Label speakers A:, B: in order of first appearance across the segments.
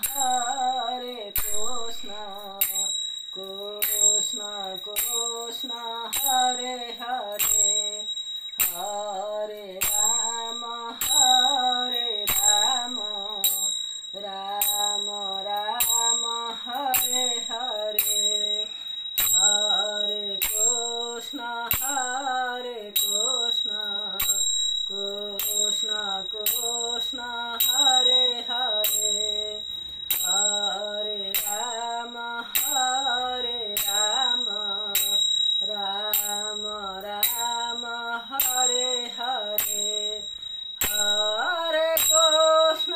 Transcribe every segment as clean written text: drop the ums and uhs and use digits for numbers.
A: हरे कृष्ण कृष्ण कृष्ण हरे हरे हरे राम राम राम हरे हरे हरे कृष्ण कृष्ण कृष्ण हरे हरे हरे राम राम राम हरे हरे हरे कृष्ण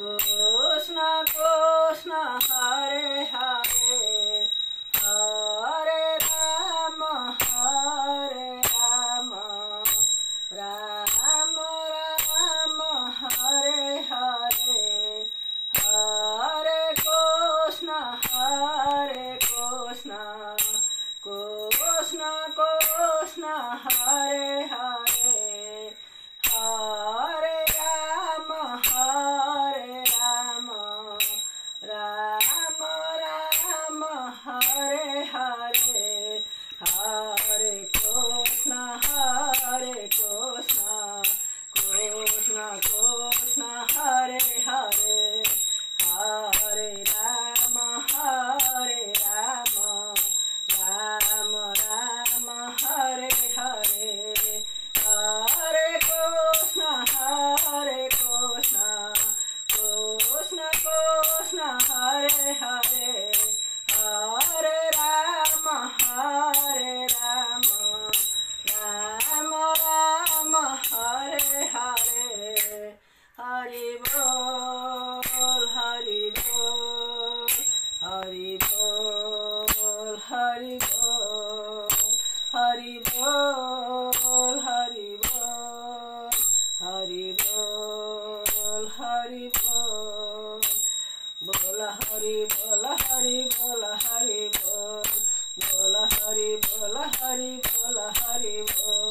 A: कृष्ण कृष्ण हरे हरे हरे राम राम राम हरे हरे हरे कृष्ण कृष्ण कृष्ण हरे हरे हरे राम राम राम हरे हरे हरे कृष्ण कृष्ण कृष्ण हरे हरे हरे राम राम राम हरे हरे हरे कृष्ण कृष्ण कृष्ण हरे हरे हरे राम राम राम हरे हरे हरि बोल हरि बोल हरि बोल हरि बोल हरि बोल हरि बोल हरि बोल हरि बोल बोल हरि बोल हरि बोल हरि बोल बोल हरि बोल हरि बोल हरि बोल